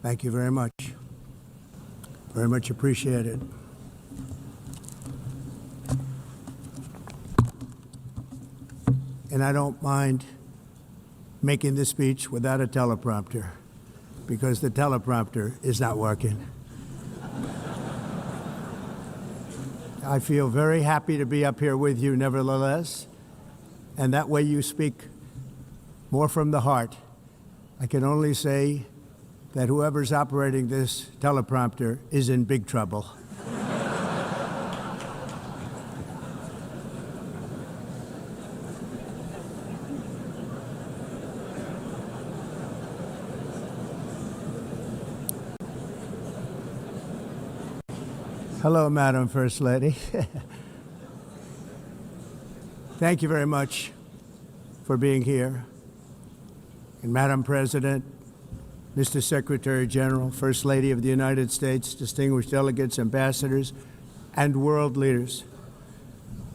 Thank you very much. Very much appreciated. And I don't mind making this speech without a teleprompter, because the teleprompter is not working. I feel very happy to be up here with you nevertheless, and that way you speak more from the heart. I can only say that whoever's operating this teleprompter is in big trouble. Hello, Madam First Lady. Thank you very much for being here. And Madam President, Mr. Secretary General, First Lady of the United States, distinguished delegates, ambassadors, and world leaders.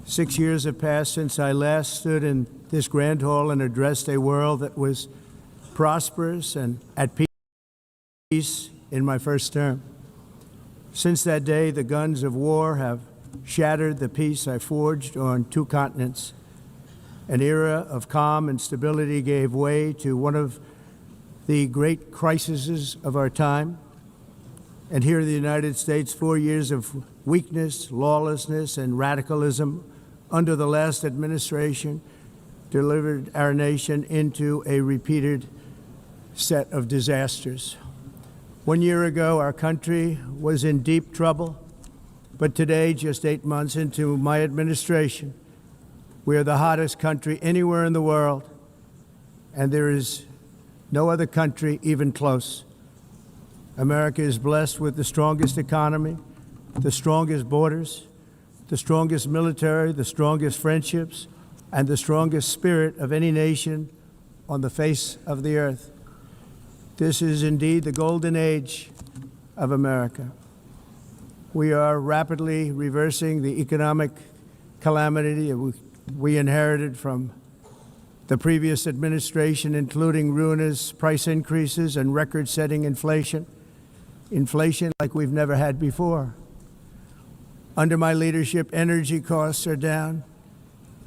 6 years have passed since I last stood in this grand hall and addressed a world that was prosperous and at peace in my first term. Since that day, the guns of war have shattered the peace I forged on 2 continents. An era of calm and stability gave way to one of the great crises of our time. And here in the United States, 4 years of weakness, lawlessness, and radicalism under the last administration delivered our nation into a repeated set of disasters. 1 year ago, our country was in deep trouble, but today, just 8 months into my administration, we are the hottest country anywhere in the world, and there is no other country even close. America is blessed with the strongest economy, the strongest borders, the strongest military, the strongest friendships, and the strongest spirit of any nation on the face of the earth. This is indeed the golden age of America. We are rapidly reversing the economic calamity we inherited from the previous administration, including ruinous price increases and record-setting inflation like we've never had before. Under my leadership, energy costs are down,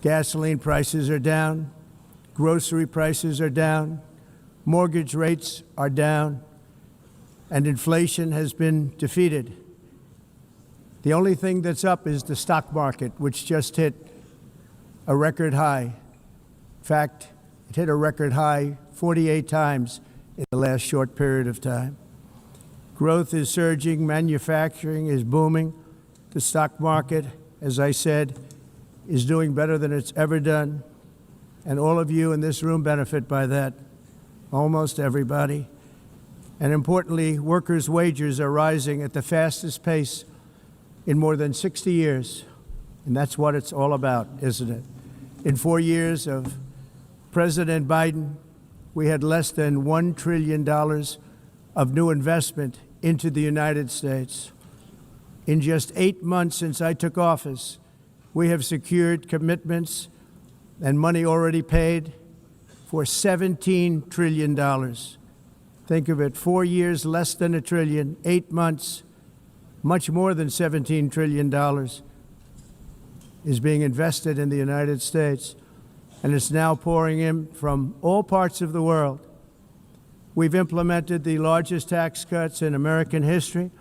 gasoline prices are down, grocery prices are down, mortgage rates are down, and inflation has been defeated. The only thing that's up is the stock market, which just hit a record high. In fact, it hit a record high 48 times in the last short period of time. Growth is surging, manufacturing is booming. The stock market, as I said, is doing better than it's ever done. And all of you in this room benefit by that, almost everybody. And importantly, workers' wages are rising at the fastest pace in more than 60 years. And that's what it's all about, isn't it? In 4 years of President Biden, we had less than $1 trillion of new investment into the United States. In just 8 months since I took office, we have secured commitments and money already paid for $17 trillion. Think of it, 4 years, less than $1 trillion, 8 months, much more than $17 trillion is being invested in the United States, and it's now pouring in from all parts of the world. We've implemented the largest tax cuts in American history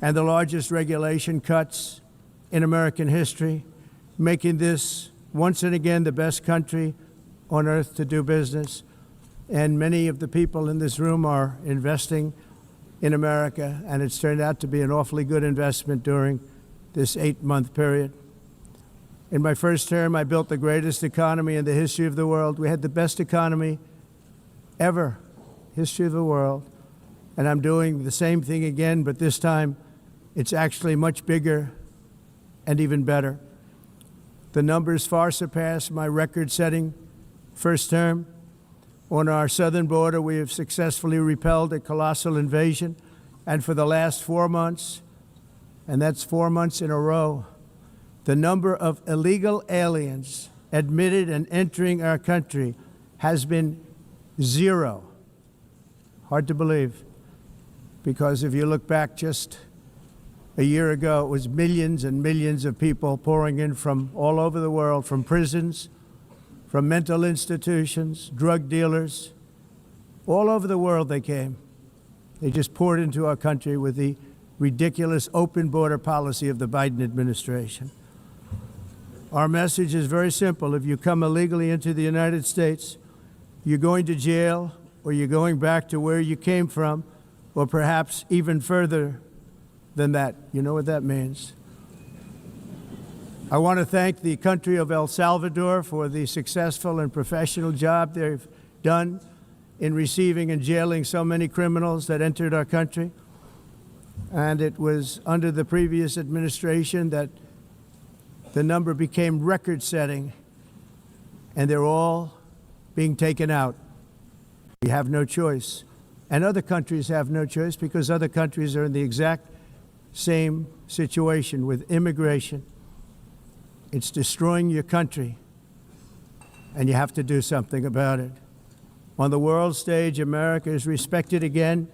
and the largest regulation cuts in American history, making this once and again the best country on earth to do business. And many of the people in this room are investing in America, and it's turned out to be an awfully good investment during this 8-month period. In my first term, I built the greatest economy in the history of the world. We had the best economy ever, history of the world. And I'm doing the same thing again, but this time it's actually much bigger and even better. The numbers far surpass my record-setting first term. On our southern border, we have successfully repelled a colossal invasion. And for the last 4 months, and that's 4 months in a row, the number of illegal aliens admitted and entering our country has been 0. Hard to believe. because if you look back just a year ago, it was millions and millions of people pouring in from all over the world, from prisons, from mental institutions, drug dealers. All over the world they came. They just poured into our country with the ridiculous open border policy of the Biden administration. Our message is very simple. If you come illegally into the United States, you're going to jail, or you're going back to where you came from, or perhaps even further than that. You know what that means. I want to thank the country of El Salvador for the successful and professional job they've done in receiving and jailing so many criminals that entered our country. And it was under the previous administration that the number became record-setting, and they're all being taken out. We have no choice. And other countries have no choice, because other countries are in the exact same situation with immigration. It's destroying your country, and you have to do something about it. On the world stage, America is respected again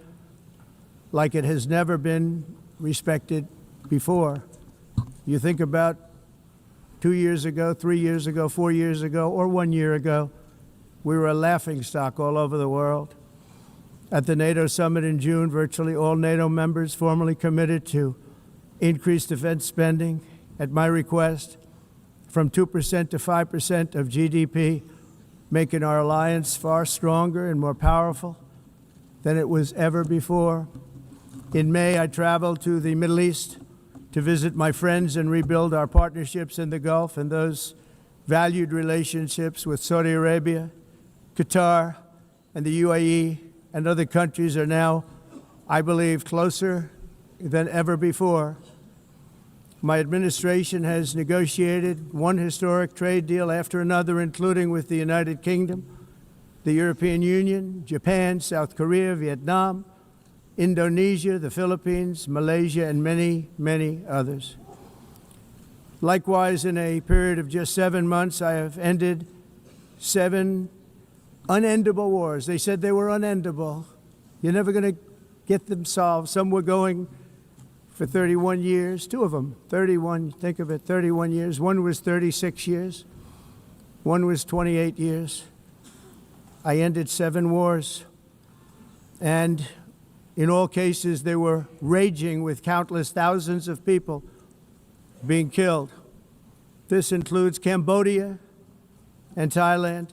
like it has never been respected before. You think about 2 years ago, 3 years ago, 4 years ago, or 1 year ago, we were a laughingstock all over the world. At the NATO summit in June, virtually all NATO members formally committed to increase defense spending, at my request, from 2% to 5% of GDP, making our alliance far stronger and more powerful than it was ever before. In May, I traveled to the Middle East to visit my friends and rebuild our partnerships in the Gulf and those valued relationships with Saudi Arabia, Qatar, and the UAE, and other countries are now, I believe, closer than ever before. My administration has negotiated one historic trade deal after another, including with the United Kingdom, the European Union, Japan, South Korea, Vietnam, Indonesia, the Philippines, Malaysia, and many, many others. Likewise, in a period of just 7 months, I have ended 7 unendable wars. They said they were unendable. You're never going to get them solved. Some were going for 31 years, 2 of them, 31, think of it, 31 years. One was 36 years. One was 28 years. I ended 7 wars. And in all cases, they were raging with countless thousands of people being killed. This includes Cambodia and Thailand,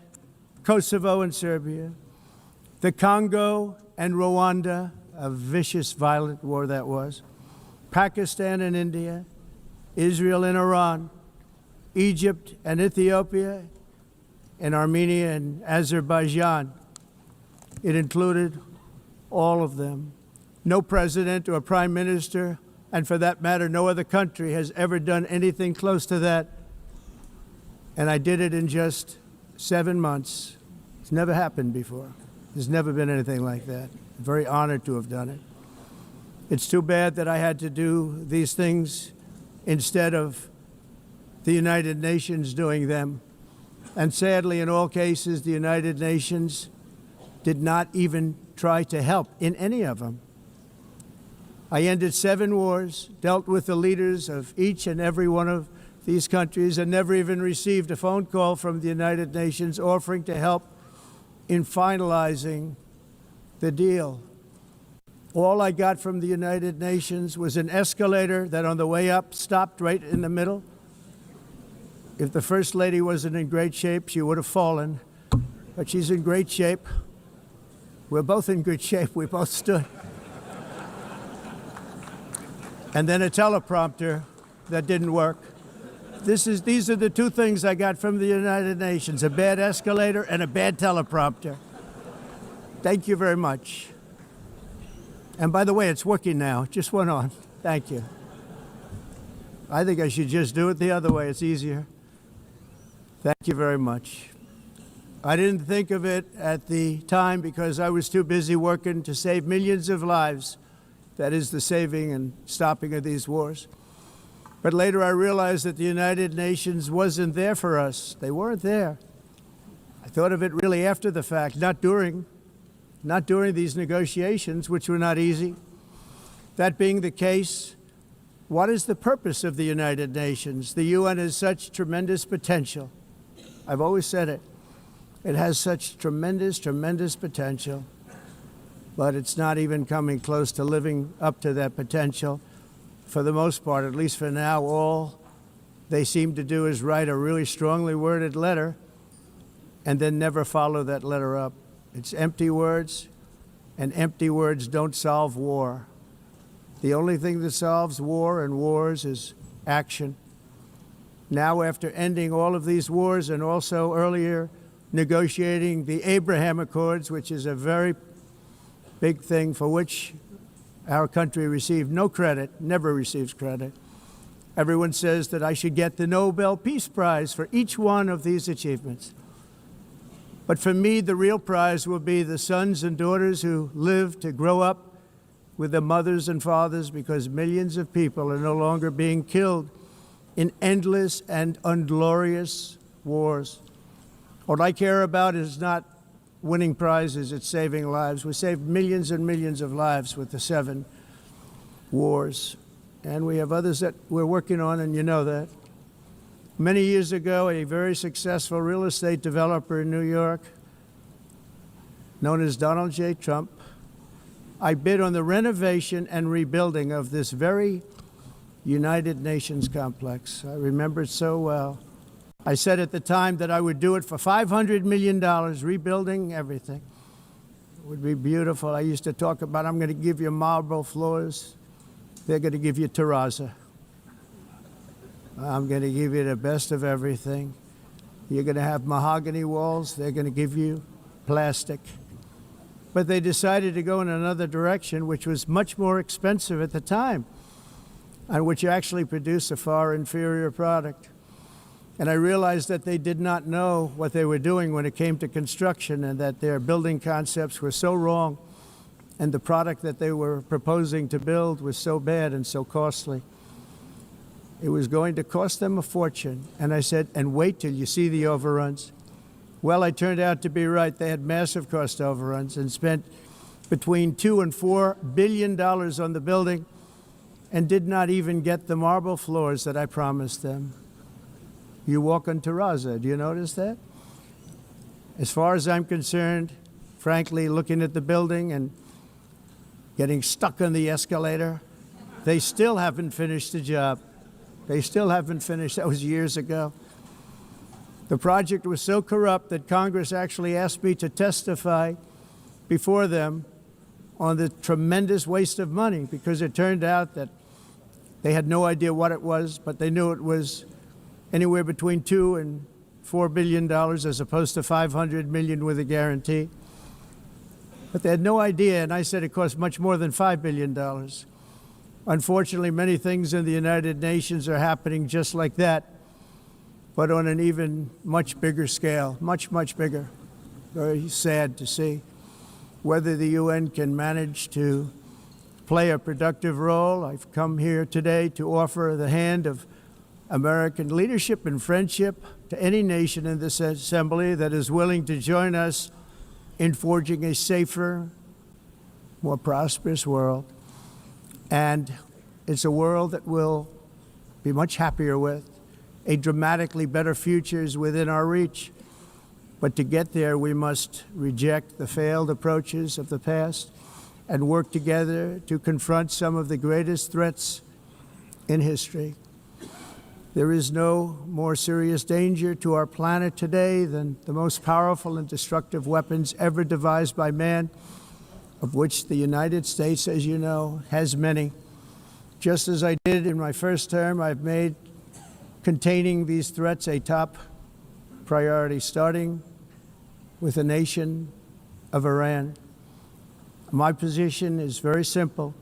Kosovo and Serbia, the Congo and Rwanda, a vicious, violent war that was, Pakistan and India, Israel and Iran, Egypt and Ethiopia, and Armenia and Azerbaijan. It included all of them. No president or prime minister, and for that matter, no other country has ever done anything close to that. And I did it in just 7 months. It's never happened before. There's never been anything like that. I'm very honored to have done it. It's too bad that I had to do these things instead of the United Nations doing them. And sadly, in all cases, the United Nations did not even try to help in any of them. I ended 7 wars, dealt with the leaders of each and every one of these countries, and never even received a phone call from the United Nations offering to help in finalizing the deal. All I got from the United Nations was an escalator that on the way up stopped right in the middle. If the First Lady wasn't in great shape, she would have fallen, but she's in great shape. We're both in good shape. We both stood. And then a teleprompter that didn't work. These are the 2 things I got from the United Nations, a bad escalator and a bad teleprompter. Thank you very much. And by the way, it's working now. It just went on. Thank you. I think I should just do it the other way. It's easier. Thank you very much. I didn't think of it at the time because I was too busy working to save millions of lives. That is the saving and stopping of these wars. But later I realized that the United Nations wasn't there for us. They weren't there. I thought of it really after the fact, not during these negotiations, which were not easy. That being the case, what is the purpose of the United Nations? The UN has such tremendous potential. I've always said it. It has such tremendous, tremendous potential, but it's not even coming close to living up to that potential. For the most part, at least for now, all they seem to do is write a really strongly worded letter and then never follow that letter up. It's empty words, and empty words don't solve war. The only thing that solves war and wars is action. Now, after ending all of these wars and also earlier negotiating the Abraham Accords, which is a very big thing for which our country received no credit, never receives credit. Everyone says that I should get the Nobel Peace Prize for each one of these achievements. But for me, the real prize will be the sons and daughters who live to grow up with their mothers and fathers, because millions of people are no longer being killed in endless and unglorious wars. What I care about is not winning prizes, it's saving lives. We saved millions and millions of lives with the 7 wars. And we have others that we're working on, and you know that. Many years ago, a very successful real estate developer in New York, known as Donald J. Trump, I bid on the renovation and rebuilding of this very United Nations complex. I remember it so well. I said at the time that I would do it for $500 million, rebuilding everything. It would be beautiful. I used to talk about, I'm going to give you marble floors. They're going to give you terrazzo. I'm going to give you the best of everything. You're going to have mahogany walls. They're going to give you plastic. But they decided to go in another direction, which was much more expensive at the time, and which actually produced a far inferior product. And I realized that they did not know what they were doing when it came to construction, and that their building concepts were so wrong, and the product that they were proposing to build was so bad and so costly. It was going to cost them a fortune. And I said, and wait till you see the overruns. Well, I turned out to be right. They had massive cost overruns and spent between $2 and $4 billion on the building and did not even get the marble floors that I promised them. You walk on terrazzo. Do you notice that? As far as I'm concerned, frankly, looking at the building and getting stuck on the escalator, they still haven't finished the job. They still haven't finished. That was years ago. The project was so corrupt that Congress actually asked me to testify before them on the tremendous waste of money, because it turned out that they had no idea what it was, but they knew it was anywhere between $2 and $4 billion as opposed to $500 million with a guarantee. But they had no idea, and I said it cost much more than $5 billion. Unfortunately, many things in the United Nations are happening just like that, but on an even much bigger scale, much, much bigger. Very sad to see. Whether the UN can manage to play a productive role, I've come here today to offer the hand of American leadership and friendship to any nation in this assembly that is willing to join us in forging a safer, more prosperous world. And it's a world that we'll be much happier with. A dramatically better future is within our reach. But to get there, we must reject the failed approaches of the past and work together to confront some of the greatest threats in history. There is no more serious danger to our planet today than the most powerful and destructive weapons ever devised by man, of which the United States, as you know, has many. Just as I did in my first term, I've made containing these threats a top priority, starting with the nation of Iran. My position is very simple.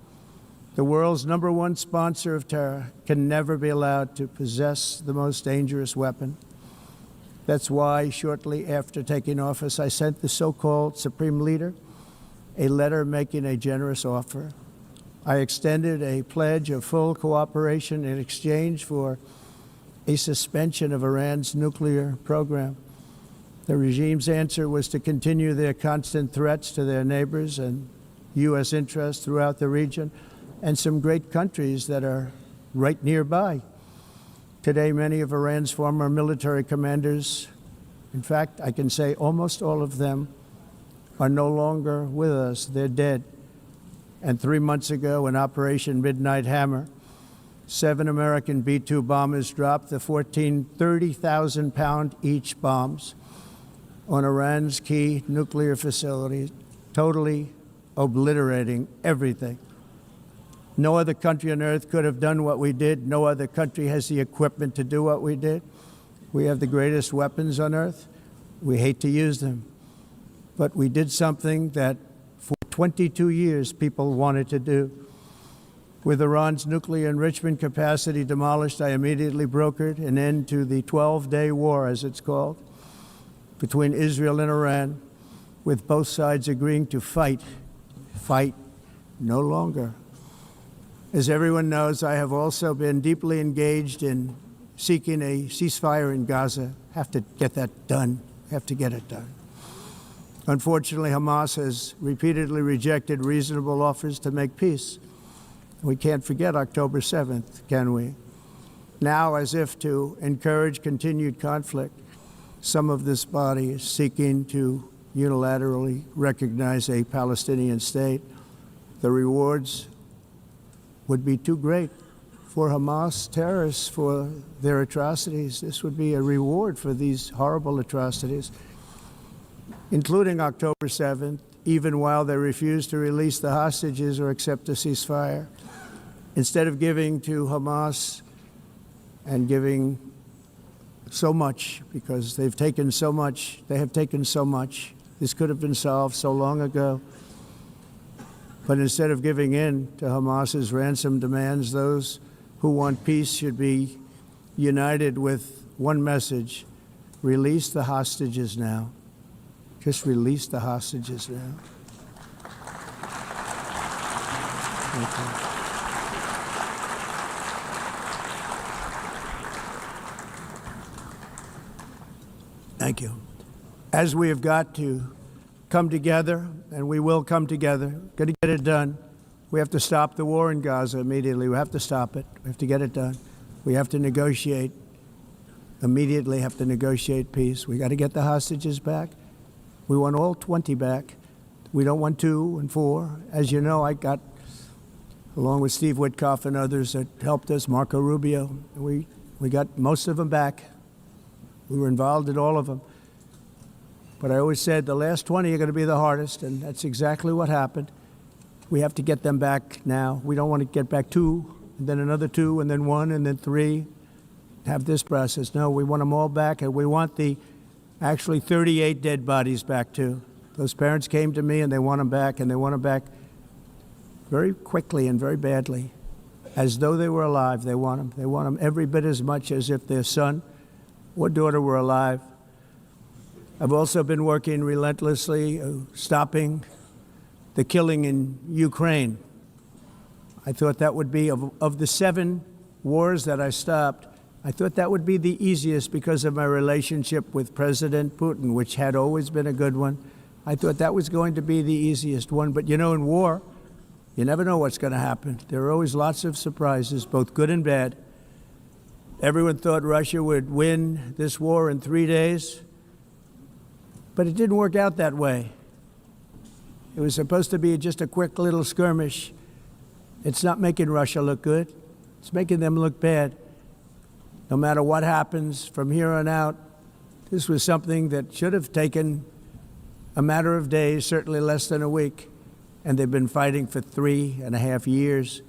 The world's #1 sponsor of terror can never be allowed to possess the most dangerous weapon. That's why shortly after taking office, I sent the so-called Supreme Leader a letter making a generous offer. I extended a pledge of full cooperation in exchange for a suspension of Iran's nuclear program. The regime's answer was to continue their constant threats to their neighbors and U.S. interests throughout the region, and some great countries that are right nearby. Today, many of Iran's former military commanders, in fact, I can say almost all of them, are no longer with us. They're dead. And 3 months ago, in Operation Midnight Hammer, 7 American B-2 bombers dropped the 14 30,000-pound each bombs on Iran's key nuclear facilities, totally obliterating everything. No other country on earth could have done what we did. No other country has the equipment to do what we did. We have the greatest weapons on earth. We hate to use them. But we did something that for 22 years people wanted to do. With Iran's nuclear enrichment capacity demolished, I immediately brokered an end to the 12-day war, as it's called, between Israel and Iran, with both sides agreeing to fight no longer. As everyone knows, I have also been deeply engaged in seeking a ceasefire in Gaza. Have to get that done. Have to get it done. Unfortunately, Hamas has repeatedly rejected reasonable offers to make peace. We can't forget October 7th, can we? Now, as if to encourage continued conflict, some of this body is seeking to unilaterally recognize a Palestinian state. The rewards would be too great for Hamas terrorists for their atrocities. This would be a reward for these horrible atrocities, including October 7th, even while they refuse to release the hostages or accept a ceasefire. Instead of giving to Hamas and giving so much, because they've taken so much, they have taken so much. This could have been solved so long ago. But instead of giving in to Hamas's ransom demands, those who want peace should be united with one message: release the hostages now. Just release the hostages now. Thank you. Thank you. As we have got to come together, and we will come together, got to get it done. We have to stop the war in Gaza immediately. We have to stop it. We have to get it done. We have to negotiate, immediately have to negotiate peace. We got to get the hostages back. We want all 20 back. We don't want 2 and 4. As you know, I got, along with Steve Witkoff and others that helped us, Marco Rubio, we got most of them back. We were involved in all of them. But I always said the last 20 are going to be the hardest, and that's exactly what happened. We have to get them back now. We don't want to get back 2, and then another 2, and then 1, and then 3, have this process. No, we want them all back, and we want the actually 38 dead bodies back, too. Those parents came to me, and they want them back, and they want them back very quickly and very badly, as though they were alive. They want them. They want them every bit as much as if their son or daughter were alive. I've also been working relentlessly, stopping the killing in Ukraine. I thought that would be, of the 7 wars that I stopped, I thought that would be the easiest because of my relationship with President Putin, which had always been a good one. I thought that was going to be the easiest one. But you know, in war, you never know what's going to happen. There are always lots of surprises, both good and bad. Everyone thought Russia would win this war in 3 days, but it didn't work out that way. It was supposed to be just a quick little skirmish. It's not making Russia look good. It's making them look bad. No matter what happens from here on out, this was something that should have taken a matter of days, certainly less than a week, and they've been fighting for 3.5 years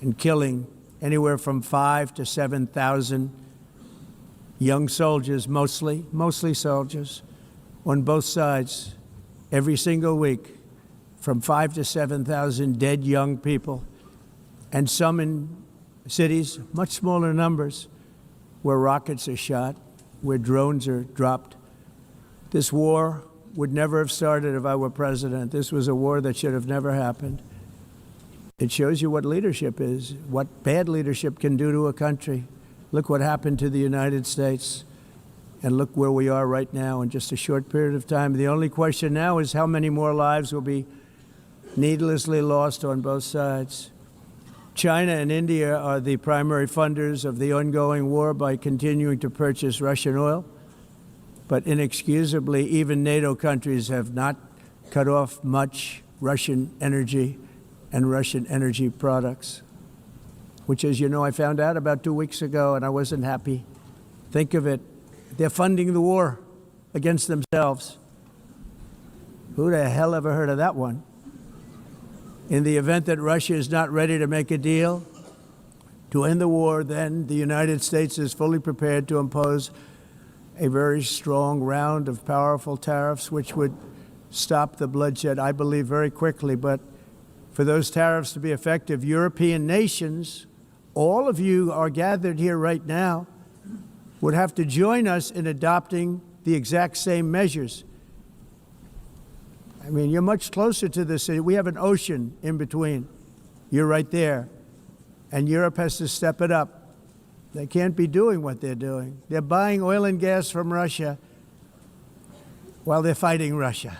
and killing anywhere from 5,000 to 7,000 young soldiers, mostly soldiers, on both sides, every single week, from 5,000 to 7,000 dead young people, and some in cities, much smaller numbers, where rockets are shot, where drones are dropped. This war would never have started if I were president. This was a war that should have never happened. It shows you what leadership is, what bad leadership can do to a country. Look what happened to the United States, and look where we are right now in just a short period of time. The only question now is how many more lives will be needlessly lost on both sides. China and India are the primary funders of the ongoing war by continuing to purchase Russian oil. But inexcusably, even NATO countries have not cut off much Russian energy and Russian energy products, which, as you know, I found out about 2 weeks ago, and I wasn't happy. Think of it. They're funding the war against themselves. Who the hell ever heard of that one? In the event that Russia is not ready to make a deal to end the war, then the United States is fully prepared to impose a very strong round of powerful tariffs, which would stop the bloodshed, I believe, very quickly. But for those tariffs to be effective, European nations, all of you are gathered here right now, would have to join us in adopting the exact same measures. I mean, you're much closer to this. We have an ocean in between. You're right there. And Europe has to step it up. They can't be doing what they're doing. They're buying oil and gas from Russia while they're fighting Russia.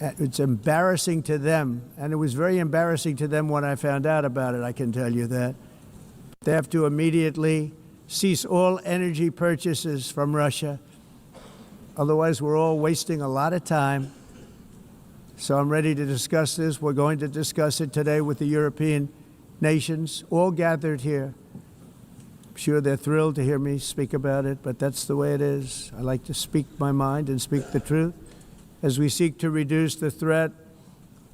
It's embarrassing to them, and it was very embarrassing to them when I found out about it, I can tell you that. They have to immediately cease all energy purchases from Russia. Otherwise, we're all wasting a lot of time. So I'm ready to discuss this. We're going to discuss it today with the European nations, all gathered here. I'm sure they're thrilled to hear me speak about it, but that's the way it is. I like to speak my mind and speak the truth. As we seek to reduce the threat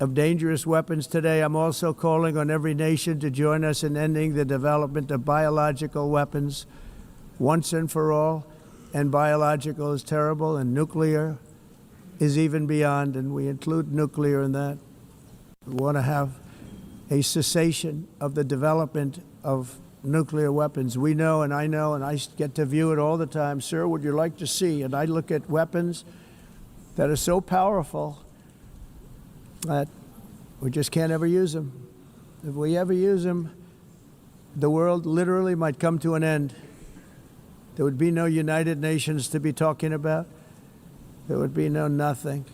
of dangerous weapons today, I'm also calling on every nation to join us in ending the development of biological weapons once and for all. And biological is terrible, and nuclear is even beyond, and we include nuclear in that. We want to have a cessation of the development of nuclear weapons. We know, and I get to view it all the time. Sir, would you like to see? And I look at weapons that are so powerful that we just can't ever use them. If we ever use them, the world literally might come to an end. There would be no United Nations to be talking about. There would be no nothing.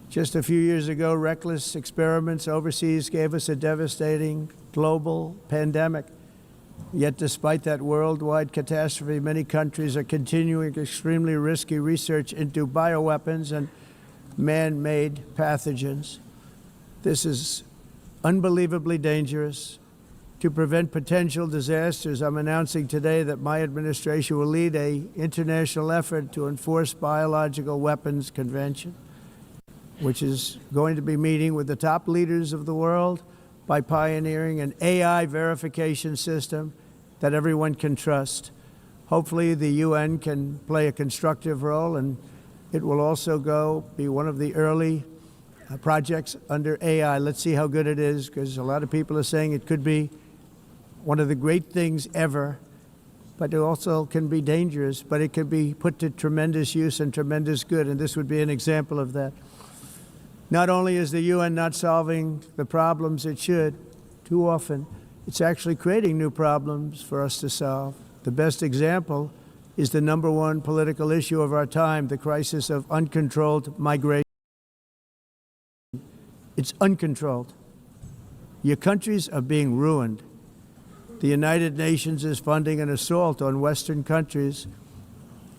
Just a few years ago, reckless experiments overseas gave us a devastating global pandemic. Yet despite that worldwide catastrophe, many countries are continuing extremely risky research into bioweapons and man-made pathogens. This is unbelievably dangerous. To prevent potential disasters, I'm announcing today that my administration will lead an international effort to enforce biological weapons convention, which is going to be meeting with the top leaders of the world by pioneering an AI verification system that everyone can trust. Hopefully the UN can play a constructive role, and it will also be one of the early projects under AI. Let's see how good it is, because a lot of people are saying it could be one of the great things ever, but it also can be dangerous, but it can be put to tremendous use and tremendous good, and this would be an example of that. Not only is the UN not solving the problems it should, too often, it's actually creating new problems for us to solve. The best example is the #1 political issue of our time, the crisis of uncontrolled migration. It's uncontrolled. Your countries are being ruined. The United Nations is funding an assault on Western countries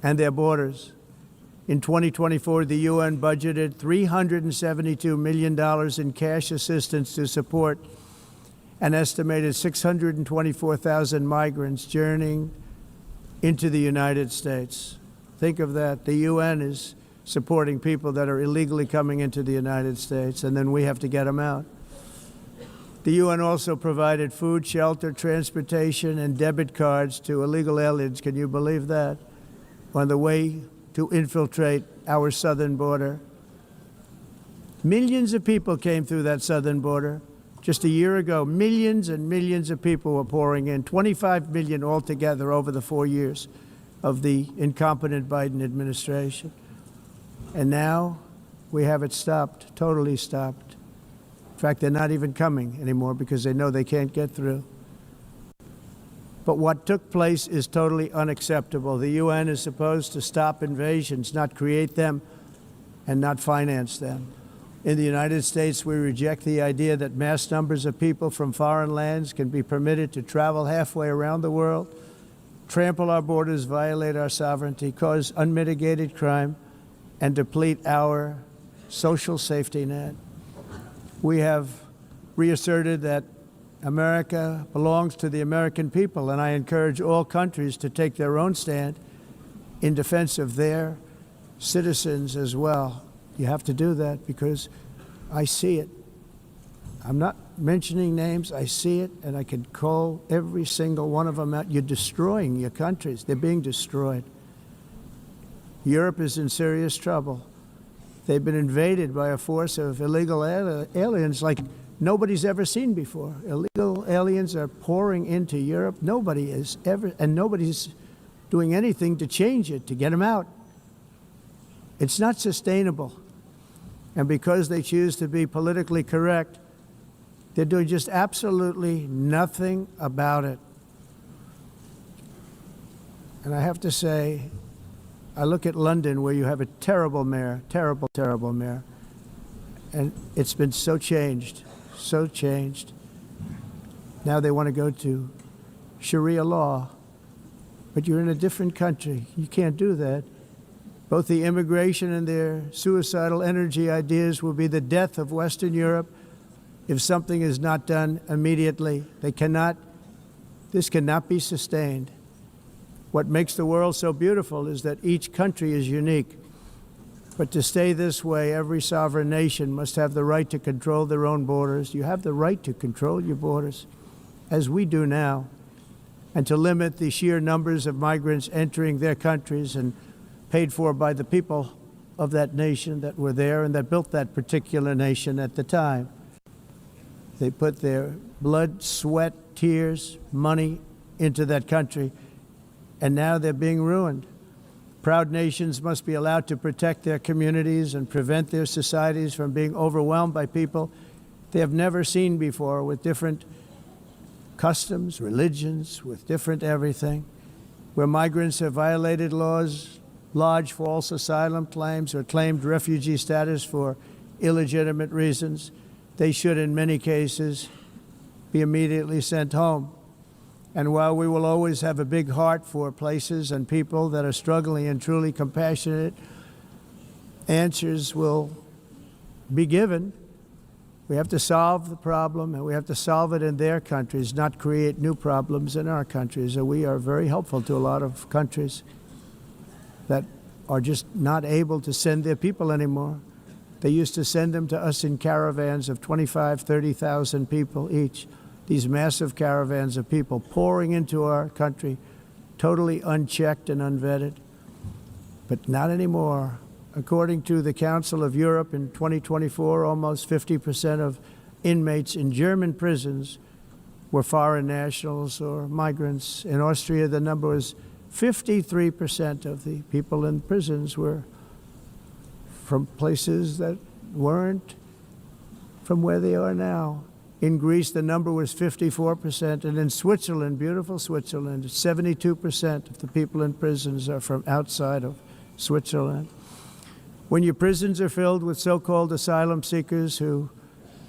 and their borders. In 2024, the UN budgeted $372 million in cash assistance to support an estimated 624,000 migrants journeying into the United States. Think of that. The UN is supporting people that are illegally coming into the United States, and then we have to get them out. The UN also provided food, shelter, transportation, and debit cards to illegal aliens. Can you believe that? On the way to infiltrate our southern border. Millions of people came through that southern border. Just a year ago, millions and millions of people were pouring in, 25 million altogether over the 4 years of the incompetent Biden administration. And now we have it stopped, totally stopped. In fact, they're not even coming anymore because they know they can't get through. But what took place is totally unacceptable. The UN is supposed to stop invasions, not create them and not finance them. In the United States, we reject the idea that mass numbers of people from foreign lands can be permitted to travel halfway around the world, trample our borders, violate our sovereignty, cause unmitigated crime, and deplete our social safety net. We have reasserted that America belongs to the American people, and I encourage all countries to take their own stand in defense of their citizens as well. You have to do that because I see it. I'm not mentioning names. I see it, and I can call every single one of them out. You're destroying your countries. They're being destroyed. Europe is in serious trouble. They've been invaded by a force of illegal aliens like nobody's ever seen before. Illegal aliens are pouring into Europe. Nobody is ever, and nobody's doing anything to change it, to get them out. It's not sustainable. And because they choose to be politically correct, they're doing just absolutely nothing about it. And I have to say, I look at London, where you have a terrible mayor, terrible, terrible mayor, and it's been so changed, so changed. Now they want to go to Sharia law, but you're in a different country. You can't do that. Both the immigration and their suicidal energy ideas will be the death of Western Europe if something is not done immediately. This cannot be sustained. What makes the world so beautiful is that each country is unique. But to stay this way, every sovereign nation must have the right to control their own borders. You have the right to control your borders, as we do now, and to limit the sheer numbers of migrants entering their countries and paid for by the people of that nation that were there and that built that particular nation at the time. They put their blood, sweat, tears, money into that country, and now they're being ruined. Proud nations must be allowed to protect their communities and prevent their societies from being overwhelmed by people they have never seen before, with different customs, religions, with different everything. Where migrants have violated laws, lodged false asylum claims, or claimed refugee status for illegitimate reasons, they should, in many cases, be immediately sent home. And while we will always have a big heart for places and people that are struggling and truly compassionate, answers will be given. We have to solve the problem, and we have to solve it in their countries, not create new problems in our countries. And we are very helpful to a lot of countries that are just not able to send their people anymore. They used to send them to us in caravans of 25,000, 30,000 people each. These massive caravans of people pouring into our country, totally unchecked and unvetted. But not anymore. According to the Council of Europe, in 2024, almost 50% of inmates in German prisons were foreign nationals or migrants. In Austria, the number was 53% of the people in prisons were from places that weren't from where they are now. In Greece, the number was 54%, and in Switzerland, beautiful Switzerland, 72% of the people in prisons are from outside of Switzerland. When your prisons are filled with so-called asylum seekers who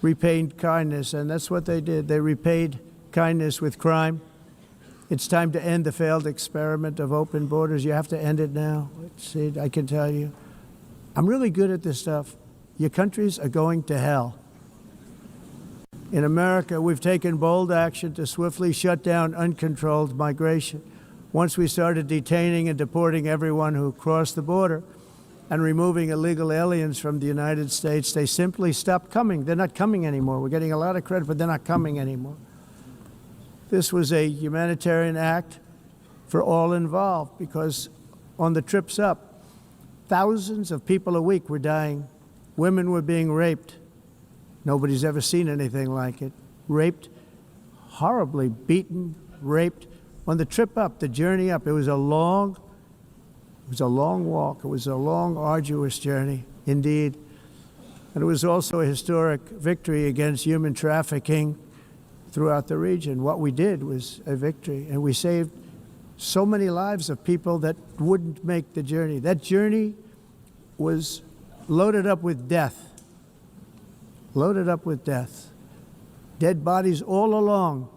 repaid kindness, and that's what they did, they repaid kindness with crime, it's time to end the failed experiment of open borders. You have to end it now. See, I can tell you, I'm really good at this stuff. Your countries are going to hell. In America, we've taken bold action to swiftly shut down uncontrolled migration. Once we started detaining and deporting everyone who crossed the border and removing illegal aliens from the United States, they simply stopped coming. They're not coming anymore. We're getting a lot of credit, but they're not coming anymore. This was a humanitarian act for all involved, because on the trips up, thousands of people a week were dying. Women were being raped. Nobody's ever seen anything like it. Raped, horribly beaten, raped. On the trip up, the journey up, it was a long walk. It was a long, arduous journey, indeed. And it was also a historic victory against human trafficking throughout the region. What we did was a victory, and we saved so many lives of people that wouldn't make the journey. That journey was loaded up with death. loaded up with death. Dead bodies all along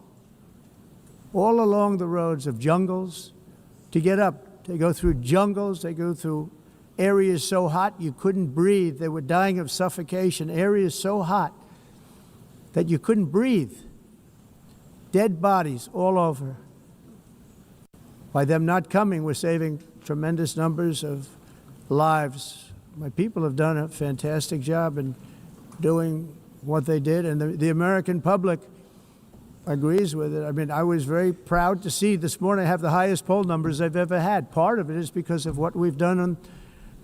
the roads of jungles to get up. They go through jungles, they go through areas so hot you couldn't breathe. They were dying of suffocation, areas so hot that you couldn't breathe. Dead bodies all over. By them not coming, we're saving tremendous numbers of lives. My people have done a fantastic job in doing what they did, and the American public agrees with it. I mean, I was very proud to see this morning I have the highest poll numbers I've ever had. Part of it is because of what we've done on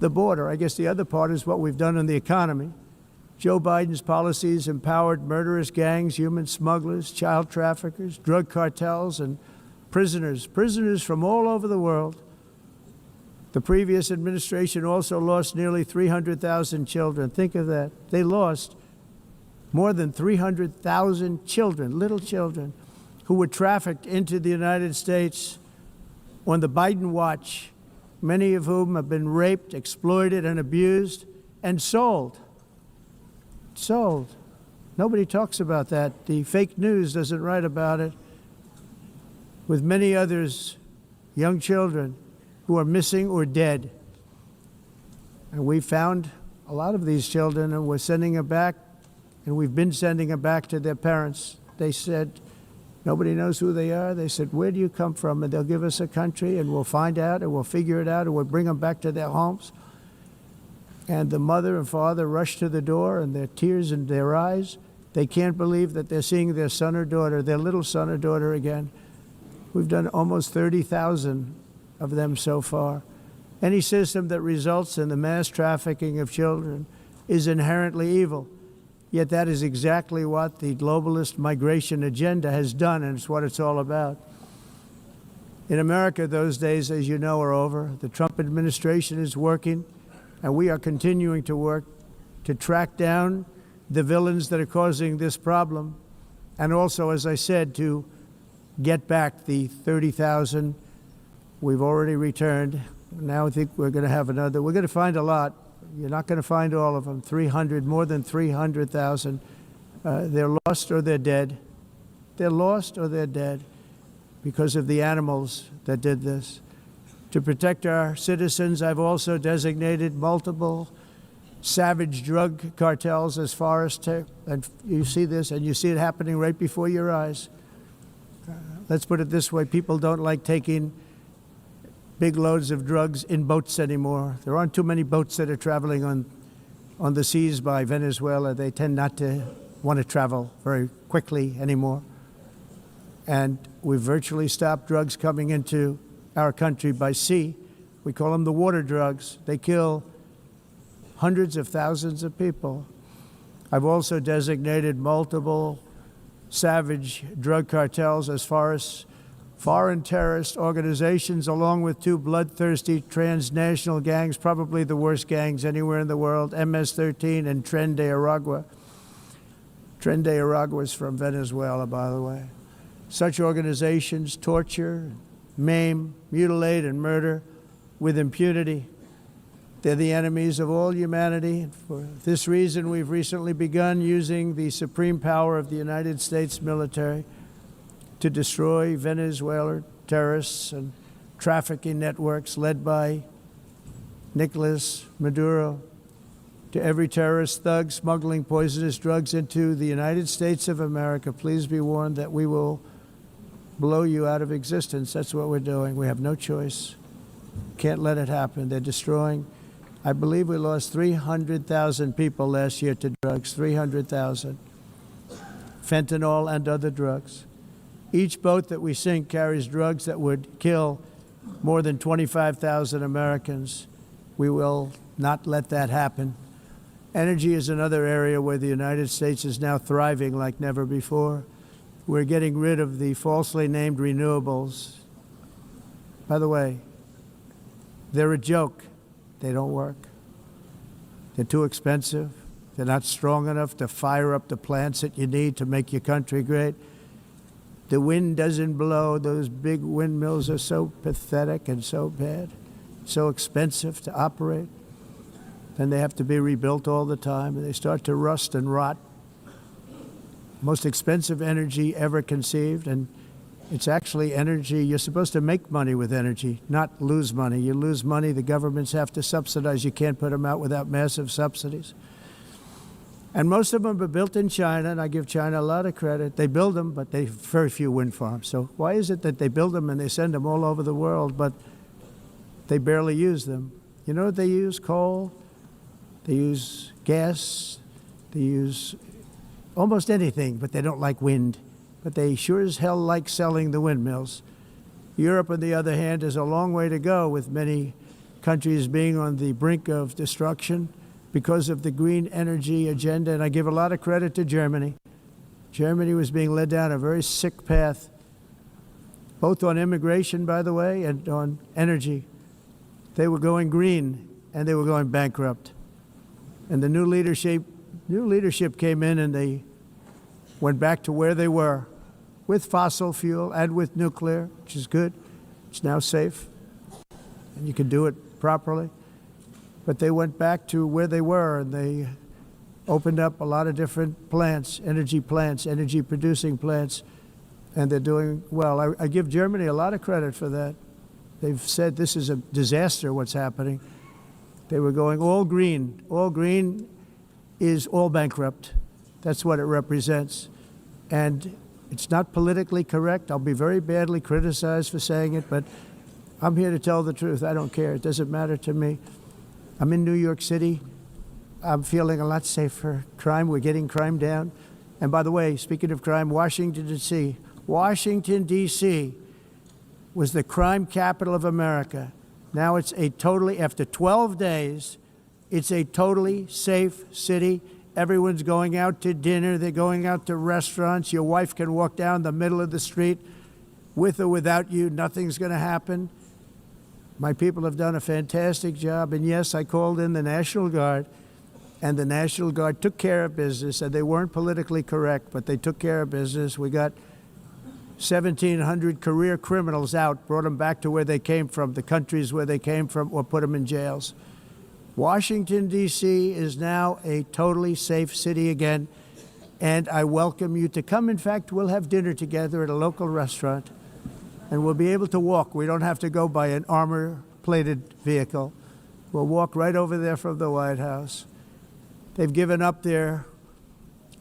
the border. I guess the other part is what we've done in the economy. Joe Biden's policies empowered murderous gangs, human smugglers, child traffickers, drug cartels, and prisoners from all over the world. The previous administration also lost nearly 300,000 children. Think of that. They lost more than 300,000 children, little children, who were trafficked into the United States on the Biden watch, many of whom have been raped, exploited, and abused, and sold. Sold. Nobody talks about that. The fake news doesn't write about it. With many others, young children who are missing or dead. And we found a lot of these children, and we're sending them back, and we've been sending them back to their parents. They said, nobody knows who they are. They said, where do you come from? And they'll give us a country, and we'll find out, and we'll figure it out, and we'll bring them back to their homes. And the mother and father rush to the door, and their tears in their eyes. They can't believe that they're seeing their son or daughter, their little son or daughter again. We've done almost 30,000 of them so far. Any system that results in the mass trafficking of children is inherently evil. Yet that is exactly what the globalist migration agenda has done, and it's what it's all about. In America, those days, as you know, are over. The Trump administration is working, and we are continuing to work to track down the villains that are causing this problem, and also, as I said, to get back the 30,000 we've already returned. Now I think we're going to have another. We're going to find a lot. You're not going to find all of them. 300, more than 300,000. They're lost or they're dead. They're lost or they're dead because of the animals that did this. To protect our citizens, I've also designated multiple savage drug cartels as far as and you see this, and you see it happening right before your eyes. Let's put it this way. People don't like taking big loads of drugs in boats anymore. There aren't too many boats that are traveling on the seas by Venezuela. They tend not to want to travel very quickly anymore. And we've virtually stopped drugs coming into our country by sea. We call them the water drugs. They kill hundreds of thousands of people. I've also designated multiple savage drug cartels as far as foreign terrorist organizations, along with two bloodthirsty transnational gangs, probably the worst gangs anywhere in the world, MS-13 and Tren de Aragua. Tren de Aragua is from Venezuela, by the way. Such organizations torture, maim, mutilate, and murder with impunity. They're the enemies of all humanity. For this reason, we've recently begun using the supreme power of the United States military to destroy Venezuela terrorists and trafficking networks led by Nicolas Maduro. To every terrorist thug smuggling poisonous drugs into the United States of America, please be warned that we will blow you out of existence. That's what we're doing. We have no choice. Can't let it happen. They're destroying. I believe we lost 300,000 people last year to drugs, 300,000. Fentanyl and other drugs. Each boat that we sink carries drugs that would kill more than 25,000 Americans. We will not let that happen. Energy is another area where the United States is now thriving like never before. We're getting rid of the falsely named renewables. By the way, they're a joke. They don't work. They're too expensive. They're not strong enough to fire up the plants that you need to make your country great. The wind doesn't blow. Those big windmills are so pathetic and so bad, so expensive to operate. Then they have to be rebuilt all the time, and they start to rust and rot. most expensive energy ever conceived, and it's actually energy. You're supposed to make money with energy, not lose money. You lose money, the governments have to subsidize. You can't put them out without massive subsidies. And most of them are built in China, and I give China a lot of credit. They build them, but they have very few wind farms. So why is it that they build them and they send them all over the world, but they barely use them? You know what they use? Coal. They use gas. They use almost anything, but they don't like wind. But they sure as hell like selling the windmills. Europe, on the other hand, has a long way to go, with many countries being on the brink of destruction because of the green energy agenda. And I give a lot of credit to Germany. Germany was being led down a very sick path, both on immigration, by the way, and on energy. They were going green, and they were going bankrupt. And the new leadership came in, and they went back to where they were, with fossil fuel and with nuclear, which is good. It's now safe, and you can do it properly. But they went back to where they were, and they opened up a lot of different plants, energy-producing plants, and they're doing well. I give Germany a lot of credit for that. They've said this is a disaster, what's happening. They were going all green. All green is all bankrupt. That's what it represents. And it's not politically correct. I'll be very badly criticized for saying it, but I'm here to tell the truth. I don't care. It doesn't matter to me. I'm in New York City. I'm feeling a lot safer. Crime, we're getting crime down. And by the way, speaking of crime, Washington, D.C. Washington, D.C. was the crime capital of America. Now it's after 12 days, it's a totally safe city. Everyone's going out to dinner. They're going out to restaurants. Your wife can walk down the middle of the street with or without you. Nothing's going to happen. My people have done a fantastic job. And yes, I called in the National Guard, and the National Guard took care of business. And they weren't politically correct, but they took care of business. We got 1,700 career criminals out, brought them back to where they came from, the countries where they came from, or put them in jails. Washington, D.C. is now a totally safe city again, and I welcome you to come. In fact, we'll have dinner together at a local restaurant, and we'll be able to walk. We don't have to go by an armor-plated vehicle. We'll walk right over there from the White House. They've given up their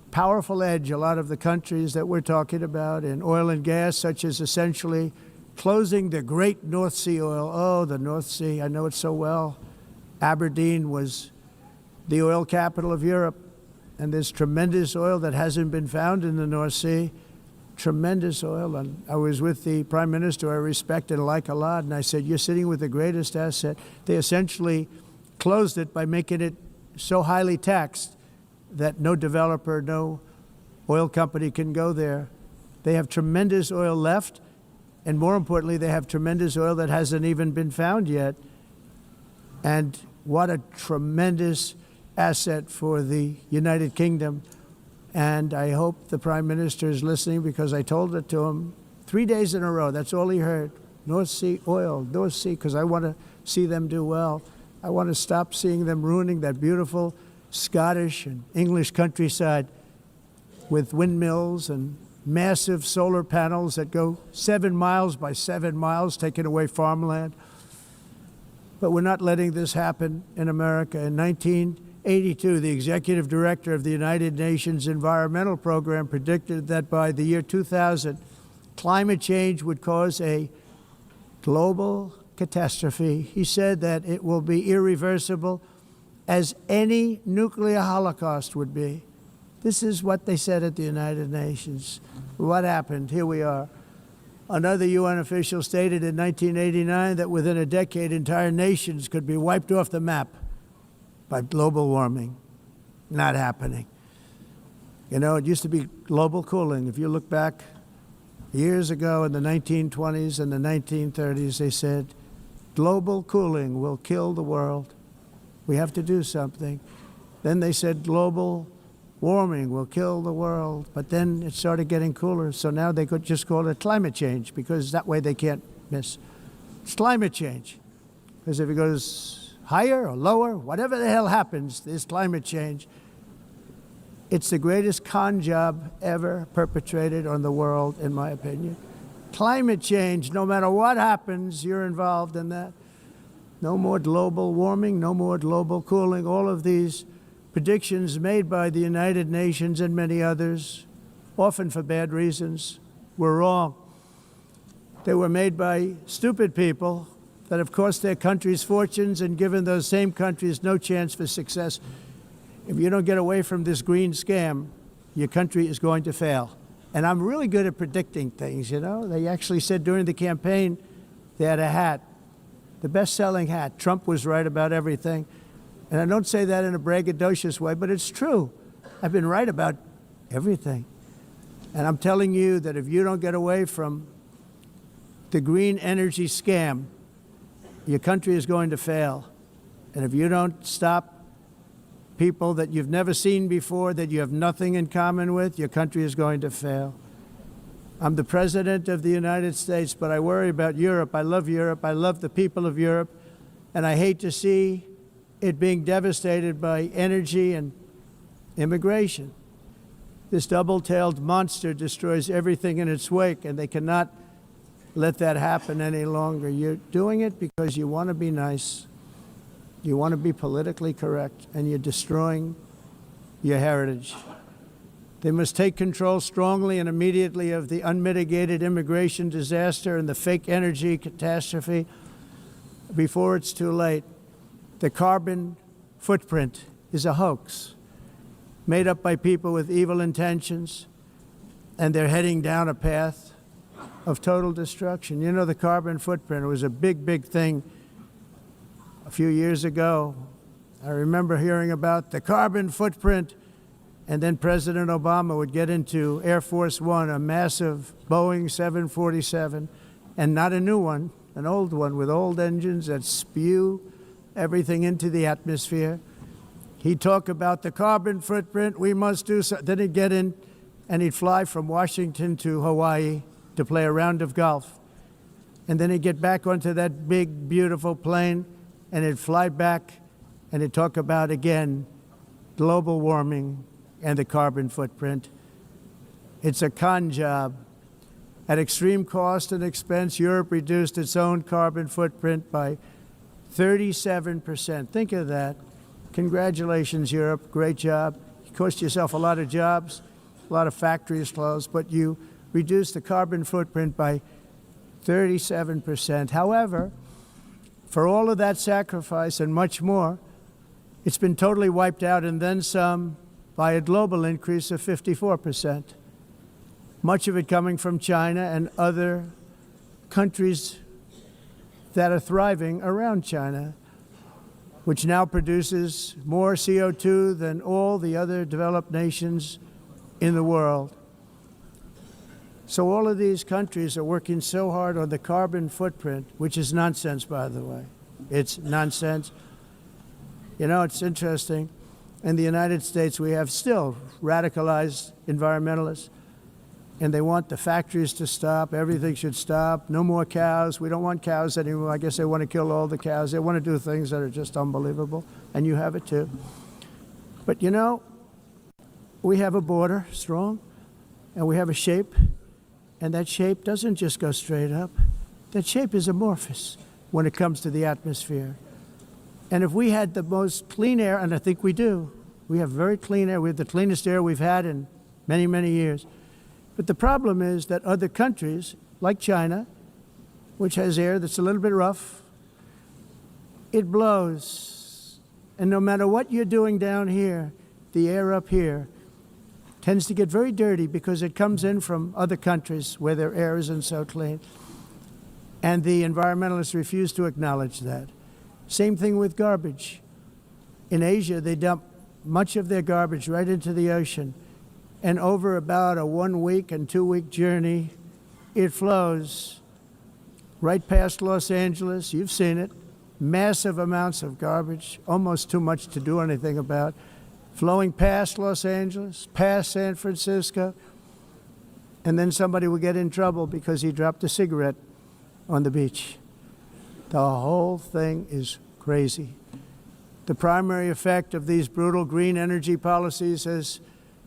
powerful edge, a lot of the countries that we're talking about, in oil and gas, such as essentially closing the great North Sea oil. Oh, the North Sea, I know it so well. Aberdeen was the oil capital of Europe, and there's tremendous oil that hasn't been found in the North Sea, tremendous oil. And I was with the Prime Minister I respect and like a lot, and I said, you're sitting with the greatest asset. They essentially closed it by making it so highly taxed that no developer, no oil company can go there. They have tremendous oil left, and more importantly, they have tremendous oil that hasn't even been found yet. And what a tremendous asset for the United Kingdom. And I hope the Prime Minister is listening, because I told it to him 3 days in a row. That's all he heard. North Sea oil, North Sea, because I want to see them do well. I want to stop seeing them ruining that beautiful Scottish and English countryside with windmills and massive solar panels that go 7 miles by 7 miles, taking away farmland. But we're not letting this happen in America. In 1982, the executive director of the United Nations Environmental Program predicted that by the year 2000, climate change would cause a global catastrophe. He said that it will be irreversible, as any nuclear holocaust would be. This is what they said at the United Nations. What happened? Here we are. Another UN official stated in 1989 that within a decade, entire nations could be wiped off the map by global warming. Not happening. You know, it used to be global cooling. If you look back years ago in the 1920s and the 1930s, they said, global cooling will kill the world. We have to do something. Then they said global warming will kill the world, but then it started getting cooler, so now they could just call it climate change, because that way they can't miss. It's climate change, because if it goes higher or lower, whatever the hell happens, there's climate change. It's the greatest con job ever perpetrated on the world, in my opinion. Climate change, no matter what happens, you're involved in that. No more global warming, no more global cooling. All of these predictions made by the United Nations and many others, often for bad reasons, were wrong. They were made by stupid people that have cost their countries fortunes and given those same countries no chance for success. If you don't get away from this green scam, your country is going to fail. And I'm really good at predicting things, you know. They actually said during the campaign they had a hat, the best-selling hat. Trump was right about everything. And I don't say that in a braggadocious way, but it's true. I've been right about everything. And I'm telling you that if you don't get away from the green energy scam, your country is going to fail. And if you don't stop people that you've never seen before, that you have nothing in common with, your country is going to fail. I'm the President of the United States, but I worry about Europe. I love Europe. I love the people of Europe. And I hate to see it being devastated by energy and immigration. This double-tailed monster destroys everything in its wake, and they cannot let that happen any longer. You're doing it because you want to be nice. You want to be politically correct, and you're destroying your heritage. They must take control strongly and immediately of the unmitigated immigration disaster and the fake energy catastrophe before it's too late. The carbon footprint is a hoax made up by people with evil intentions, and they're heading down a path of total destruction. You know, the carbon footprint, it was a big, big thing a few years ago. I remember hearing about the carbon footprint, and then President Obama would get into Air Force One, a massive Boeing 747, and not a new one, an old one with old engines that spew everything into the atmosphere. He'd talk about the carbon footprint, we must do so. Then he'd get in and he'd fly from Washington to Hawaii to play a round of golf. And then he'd get back onto that big, beautiful plane and he'd fly back and he'd talk about, again, global warming and the carbon footprint. It's a con job. At extreme cost and expense, Europe reduced its own carbon footprint by 37%. Think of that. Congratulations, Europe. Great job. You cost yourself a lot of jobs, a lot of factories closed, but you reduced the carbon footprint by 37%. However, for all of that sacrifice and much more, it's been totally wiped out and then some by a global increase of 54%. Much of it coming from China and other countries that are thriving around China, which now produces more CO2 than all the other developed nations in the world. So all of these countries are working so hard on the carbon footprint, which is nonsense, by the way. It's nonsense. You know, it's interesting. In the United States, we have still radicalized environmentalists, and they want the factories to stop. Everything should stop. No more cows. We don't want cows anymore. I guess they want to kill all the cows. They want to do things that are just unbelievable, and you have it too. But you know, we have a border, strong, and we have a shape, and that shape doesn't just go straight up. That shape is amorphous when it comes to the atmosphere. And if we had the most clean air, and I think we do, we have very clean air. We have the cleanest air we've had in many, many years. But the problem is that other countries, like China, which has air that's a little bit rough, it blows. And no matter what you're doing down here, the air up here tends to get very dirty because it comes in from other countries where their air isn't so clean. And the environmentalists refuse to acknowledge that. Same thing with garbage. In Asia, they dump much of their garbage right into the ocean. And over about a 1 week and 2 week journey, it flows right past Los Angeles. You've seen it. Massive amounts of garbage, almost too much to do anything about, flowing past Los Angeles, past San Francisco, and then somebody will get in trouble because he dropped a cigarette on the beach. The whole thing is crazy. The primary effect of these brutal green energy policies has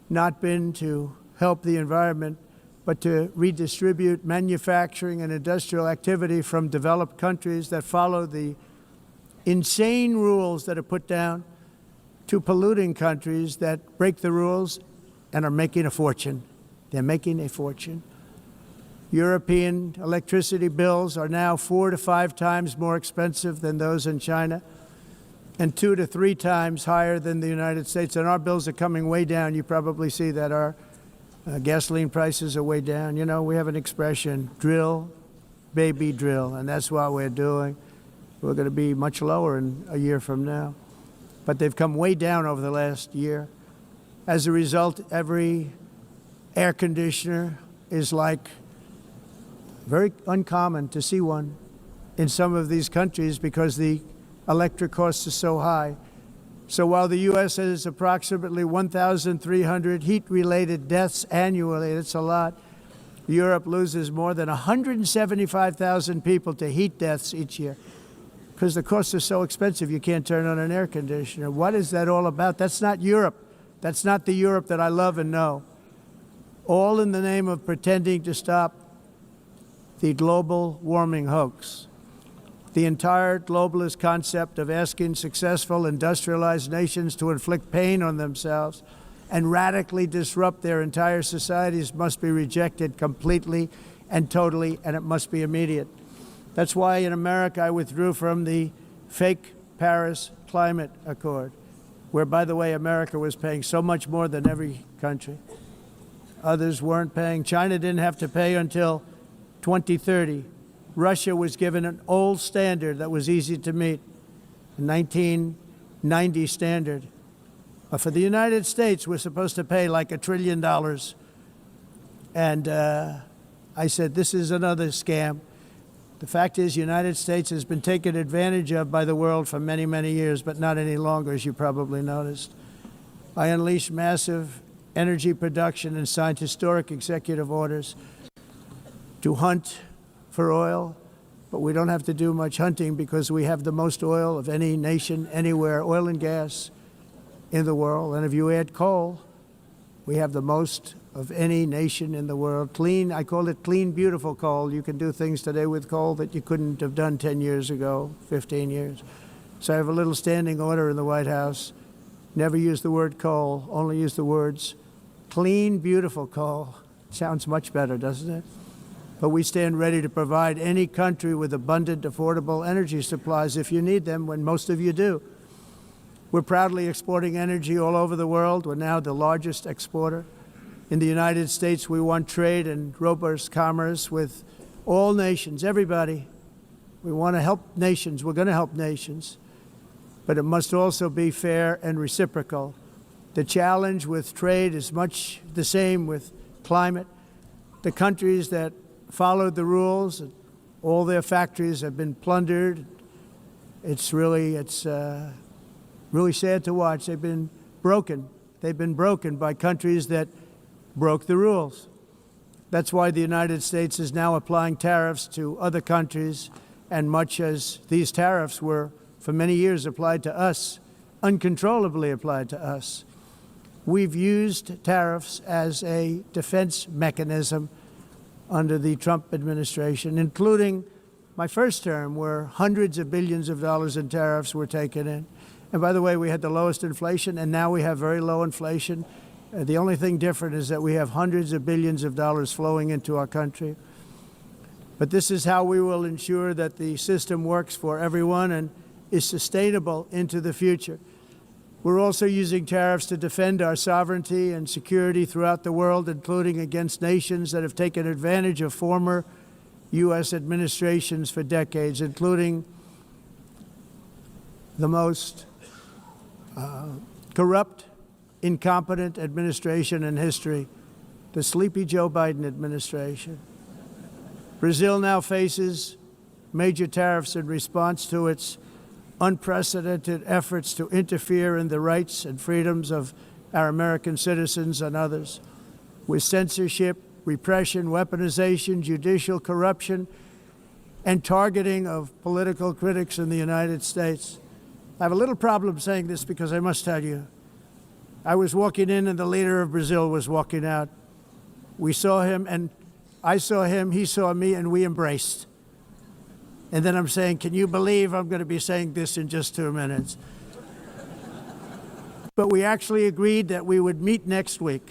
not been to help the environment, but to redistribute manufacturing and industrial activity from developed countries that follow the insane rules that are put down to polluting countries that break the rules and are making a fortune. They're making a fortune. European electricity bills are now 4 to 5 times more expensive than those in China, and 2 to 3 times higher than the United States. And our bills are coming way down. You probably see that our gasoline prices are way down. You know, we have an expression, drill, baby, drill, and that's what we're doing. We're going to be much lower in a year from now. But they've come way down over the last year. As a result, every air conditioner is like very uncommon to see one in some of these countries because the electric costs are so high. So while the U.S. has approximately 1,300 heat-related deaths annually, that's a lot, Europe loses more than 175,000 people to heat deaths each year because the costs are so expensive you can't turn on an air conditioner. What is that all about? That's not Europe. That's not the Europe that I love and know. All in the name of pretending to stop the global warming hoax. The entire globalist concept of asking successful industrialized nations to inflict pain on themselves and radically disrupt their entire societies must be rejected completely and totally, and it must be immediate. That's why in America I withdrew from the fake Paris Climate Accord, where, by the way, America was paying so much more than every country. Others weren't paying. China didn't have to pay until 2030. Russia was given an old standard that was easy to meet, a 1990 standard. But for the United States, we're supposed to pay like $1 trillion. And I said, this is another scam. The fact is, the United States has been taken advantage of by the world for many, many years, but not any longer, as you probably noticed. I unleashed massive energy production and signed historic executive orders to hunt for oil, but we don't have to do much hunting because we have the most oil of any nation anywhere, oil and gas in the world. And if you add coal, we have the most of any nation in the world. Clean, I call it clean, beautiful coal. You can do things today with coal that you couldn't have done 10 years ago, 15 years. So I have a little standing order in the White House. Never use the word coal, only use the words clean, beautiful coal. Sounds much better, doesn't it? But we stand ready to provide any country with abundant, affordable energy supplies if you need them, when most of you do. We're proudly exporting energy all over the world. We're now the largest exporter. In the United States, we want trade and robust commerce with all nations, everybody. We want to help nations. We're going to help nations. But it must also be fair and reciprocal. The challenge with trade is much the same with climate. The countries that followed the rules, all their factories have been plundered. It's really sad to watch. They've been broken. They've been broken by countries that broke the rules. That's why the United States is now applying tariffs to other countries, and much as these tariffs were for many years applied to us, uncontrollably applied to us. We've used tariffs as a defense mechanism under the Trump administration, including my first term, where hundreds of billions of dollars in tariffs were taken in. And by the way, we had the lowest inflation, and now we have very low inflation. The only thing different is that we have hundreds of billions of dollars flowing into our country. But this is how we will ensure that the system works for everyone and is sustainable into the future. We're also using tariffs to defend our sovereignty and security throughout the world, including against nations that have taken advantage of former U.S. administrations for decades, including the most corrupt, incompetent administration in history, the sleepy Joe Biden administration. Brazil now faces major tariffs in response to its unprecedented efforts to interfere in the rights and freedoms of our American citizens and others, with censorship, repression, weaponization, judicial corruption, and targeting of political critics in the United States. I have a little problem saying this because I must tell you, I was walking in and the leader of Brazil was walking out. We saw him and I saw him, he saw me, and we embraced. And then I'm saying, can you believe I'm going to be saying this in just 2 minutes? But we actually agreed that we would meet next week.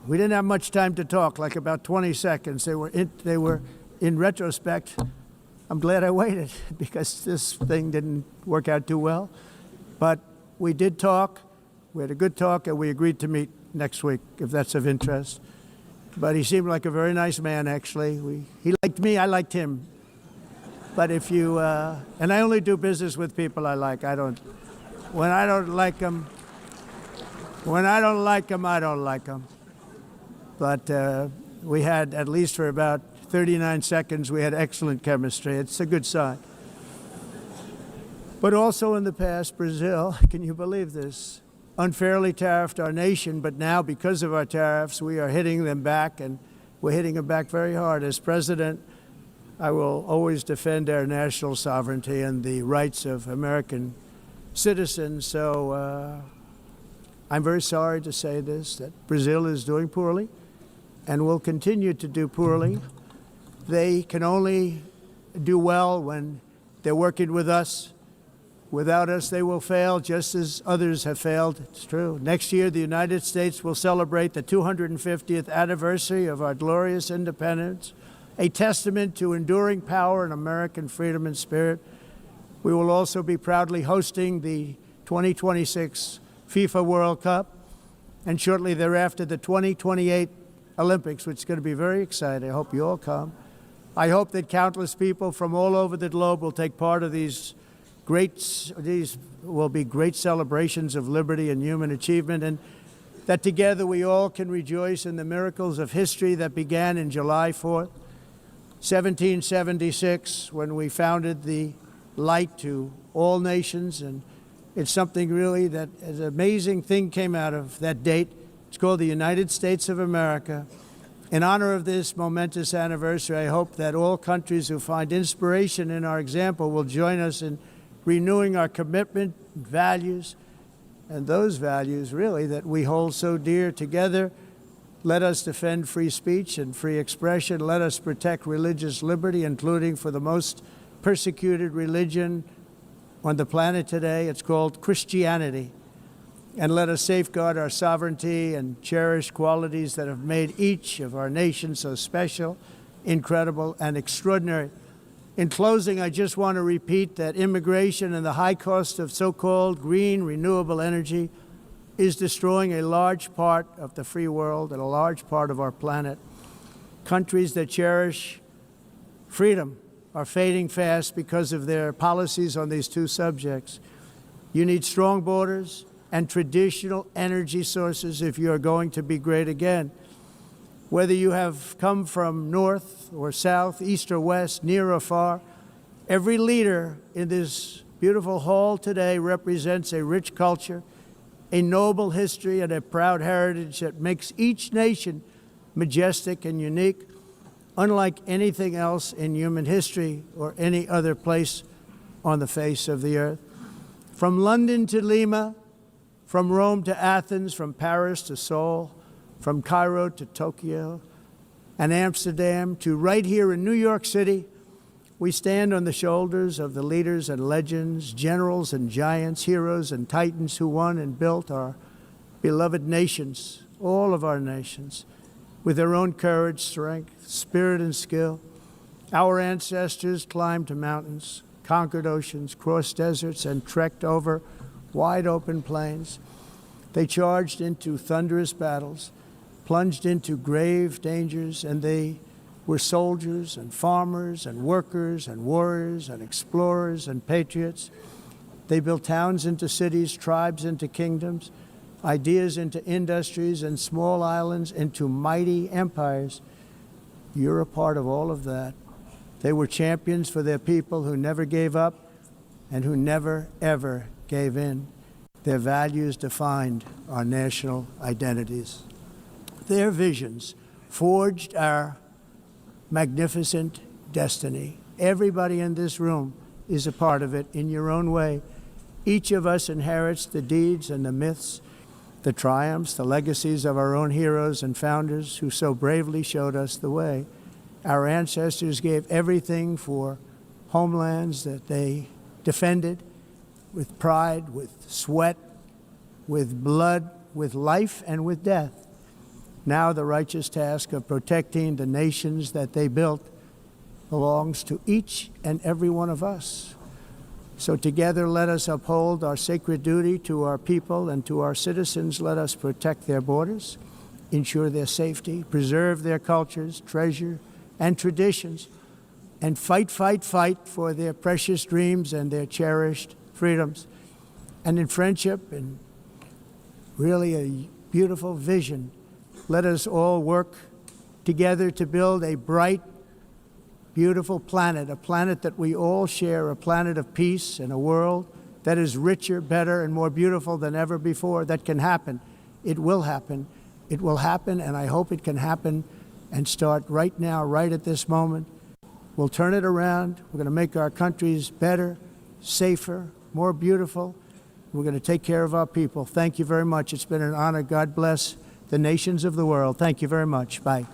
We didn't have much time to talk, like about 20 seconds. They were in retrospect, I'm glad I waited because this thing didn't work out too well. But we did talk, we had a good talk, and we agreed to meet next week, if that's of interest. But he seemed like a very nice man, actually. He liked me, I liked him. But if you, and I only do business with people I like. When I don't like them, I don't like them. But we had, at least for about 39 seconds, we had excellent chemistry. It's a good sign. But also in the past, Brazil, can you believe this, unfairly tariffed our nation, but now because of our tariffs, we are hitting them back, and we're hitting them back very hard. As president, I will always defend our national sovereignty and the rights of American citizens. So I'm very sorry to say this, that Brazil is doing poorly and will continue to do poorly. They can only do well when they're working with us. Without us, they will fail, just as others have failed. It's true. Next year, the United States will celebrate the 250th anniversary of our glorious independence, a testament to enduring power and American freedom and spirit. We will also be proudly hosting the 2026 FIFA World Cup, and shortly thereafter, the 2028 Olympics, which is going to be very exciting. I hope you all come. I hope that countless people from all over the globe will take part of these will be great celebrations of liberty and human achievement, and that together we all can rejoice in the miracles of history that began in July 4th, 1776, when we founded the light to all nations. And it's something really that an amazing thing came out of that date. It's called the United States of America. In honor of this momentous anniversary, I hope that all countries who find inspiration in our example will join us in renewing our commitment, values, and those values really that we hold so dear. Together, let us defend free speech and free expression. Let us protect religious liberty, including for the most persecuted religion on the planet today. It's called Christianity. And let us safeguard our sovereignty and cherish qualities that have made each of our nations so special, incredible, and extraordinary. In closing, I just want to repeat that immigration and the high cost of so-called green renewable energy is destroying a large part of the free world and a large part of our planet. Countries that cherish freedom are fading fast because of their policies on these two subjects. You need strong borders and traditional energy sources if you are going to be great again. Whether you have come from north or south, east or west, near or far, every leader in this beautiful hall today represents a rich culture, a noble history, and a proud heritage that makes each nation majestic and unique, unlike anything else in human history or any other place on the face of the earth. From London to Lima, from Rome to Athens, from Paris to Seoul, from Cairo to Tokyo and Amsterdam to right here in New York City, we stand on the shoulders of the leaders and legends, generals and giants, heroes and titans who won and built our beloved nations, all of our nations, with their own courage, strength, spirit, and skill. Our ancestors climbed mountains, conquered oceans, crossed deserts, and trekked over wide open plains. They charged into thunderous battles, plunged into grave dangers, and they were soldiers and farmers and workers and warriors and explorers and patriots. They built towns into cities, tribes into kingdoms, ideas into industries, and small islands into mighty empires. You're a part of all of that. They were champions for their people who never gave up and who never, ever gave in. Their values defined our national identities. Their visions forged our magnificent destiny. Everybody in this room is a part of it in your own way. Each of us inherits the deeds and the myths the triumphs, the legacies of our own heroes and founders who so bravely showed us the way. Our ancestors gave everything for homelands that they defended with pride, with sweat, with blood, with life, and with death. Now the righteous task of protecting the nations that they built belongs to each and every one of us. So together let us uphold our sacred duty to our people and to our citizens. Let us protect their borders, ensure their safety, preserve their cultures, treasure, and traditions, and fight, fight, fight for their precious dreams and their cherished freedoms. And in friendship and really a beautiful vision, let us all work together to build a bright, beautiful planet, a planet that we all share, a planet of peace and a world that is richer, better, and more beautiful than ever before. That can happen. It will happen. It will happen, and I hope it can happen and start right now, right at this moment. We'll turn it around. We're going to make our countries better, safer, more beautiful. We're going to take care of our people. Thank you very much. It's been an honor. God bless the nations of the world. Thank you very much. Bye.